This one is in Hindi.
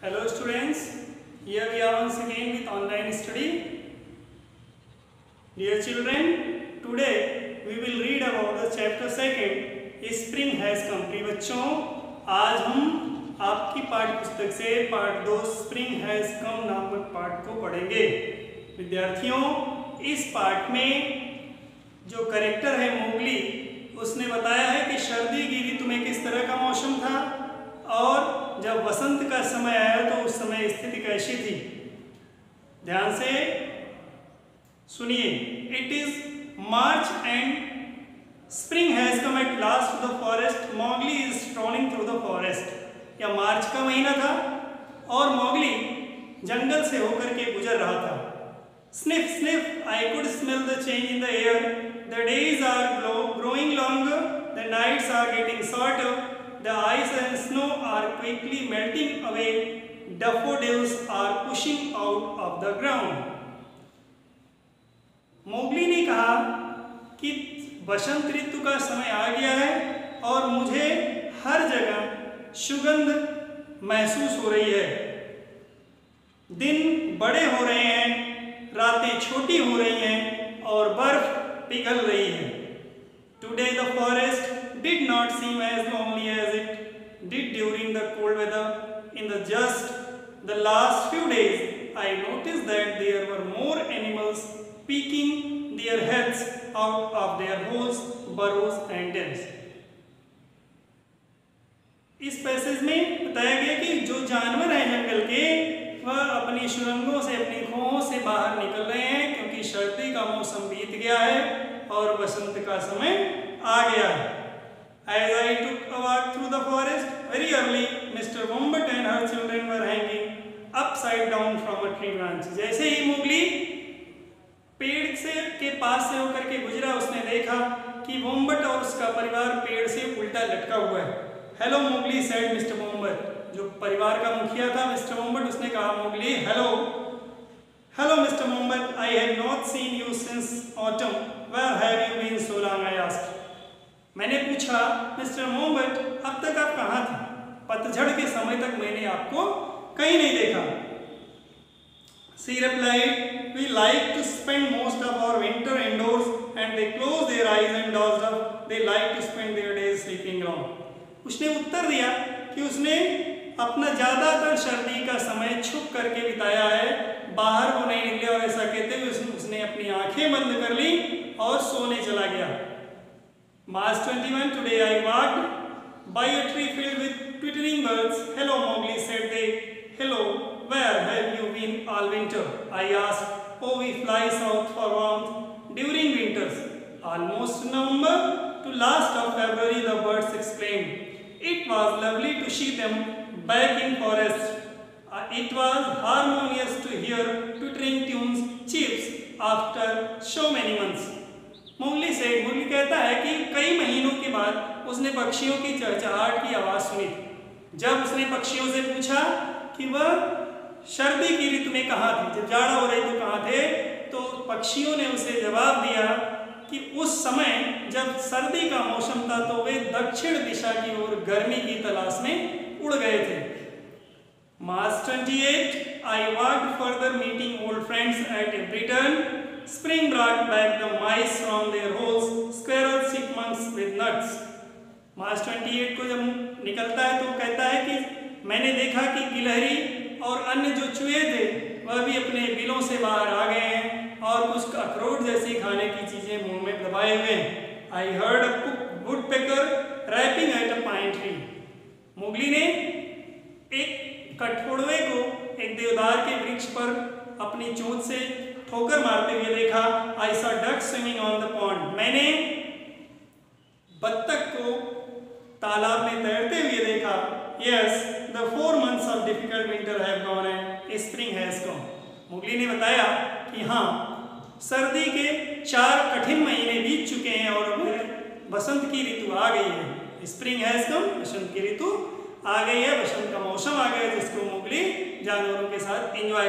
Hello students, here we are once again with online study. Dear children, today we will read about the chapter 2, Spring has come. प्रिय बच्चों, आज हम आपकी पाठ्य पुस्तक से पार्ट 2 स्प्रिंग हैज कम नामक पाठ को पढ़ेंगे। विद्यार्थियों, इस पाठ में जो करेक्टर है मोगली, उसने बताया है कि सर्दी की ऋतु में किस तरह का मौसम था और जब वसंत का समय आया तो उस समय स्थिति कैसी थी। ध्यान से सुनिए। It is March and spring has come at last to the forest, Mowgli is strolling through the forest. यह मार्च का महीना था और मोगली जंगल से होकर के गुजर रहा था। Sniff sniff I could smell the change in the air, the days are growing longer, the nights are getting shorter, the ice and snow are quickly melting away, daffodils are pushing out of the ground. Mowgli ने कहा कि वसंत ऋतु का समय आ गया है और मुझे हर जगह सुगंध महसूस हो रही है। दिन बड़े हो रहे हैं, रातें छोटी हो रही हैं और बर्फ पिघल रही है। Today the forest did not seem as lonely as it did during the cold weather. In the last few days, I noticed that there were more animals peeking their heads out of their holes, burrows and dens. इस पैसेज में बताया गया कि जो जानवर हैं जंगल के, वह अपनी सुरंगों से, अपनी खोहों से बाहर निकल रहे हैं क्योंकि सर्दी का मौसम बीत गया है और वसंत का समय आ गया है। As I took a walk through the forest very early, Mr. Wombat and her children were hanging upside down from a tree branch. जैसे ही मोगली पेड़ से के पास से होकर के गुजरा, उसने देखा कि वोम्बट और उसका परिवार पेड़ से उल्टा लटका हुआ है। Hello Mowgli said Mr. Wombat. जो परिवार का मुखिया था मिस्टर वोम्बट, उसने कहा Mowgli hello. Hello mister wombat, I had not seen you since autumn. Where have you been so long? I asked. मैंने पूछा मिस्टर वोम्बट, अब तक आप कहाँ थे? पतझड़ के समय तक मैंने आपको कहीं नहीं देखा। She replied, we like to spend most of our winter indoors and they close their eyes and dozed off. They like to spend their days sleeping long. उसने उत्तर दिया कि उसने अपना ज़्यादातर सर्दी का समय छुप करके बिताया है, बाहर वो नहीं निकले और ऐसा कहते हुए उसने अपनी आंखें बंद कर ली और सोने चला गया। March 21, today I walked by a tree filled with twittering birds. Hello, Mowgli, said they. Hello, where have you been all winter? I asked. Oh, we fly south for warmth during winters. Almost November to last of February, the birds exclaimed. It was lovely to see them back in forest. It was harmonious to hear twittering tunes, chirps after so many months. Mowgli कहता है कि कई महीनों के बाद उसने पक्षियों की चहचहाट की आवाज़ सुनी थी। जब उसने पक्षियों से पूछा कि वह सर्दी की ऋतु में कहाँ थे, जब जाड़ा हो रही तो कहाँ थे, तो पक्षियों ने उसे जवाब दिया कि उस समय जब सर्दी का मौसम था तो वे दक्षिण दिशा की ओर गर्मी की तलाश में उड़ गए थे। March 28, I walked further meeting old friends at every turn. Spring brought back the mice from their holes, squirrels, chipmunks with nuts. March 28 को जब निकलता है तो कहता है कि मैंने देखा कि गिलहरी और अन्य जो चूहे थे वह भी अपने बिलों से बाहर आ गए हैं और कुछ अखरोट जैसी खाने की चीजें मुंह में दबाए हुए हैं। I heard a woodpecker rapping at a pine tree. Mowgli ने एक कठफोड़वे को एक देवदार के वृक्ष पर अपनी चोंच से ठोकर मारते हुए देखा। I saw ducks swimming on the pond. मैंने बत्तख को तालाब में तैरते हुए देखा। Yes, the 4 months of difficult winter have gone and spring has come. Mowgli ने बताया कि हाँ, सर्दी के 4 कठिन महीने बीत चुके हैं और अब वसंत की ऋतु आ गई है। स्प्रिंग हैज कम, वसंत की ऋतु आ गई है, वसंत का मौसम आ गया है जिसको मोगली जानवरों के साथ एंजॉय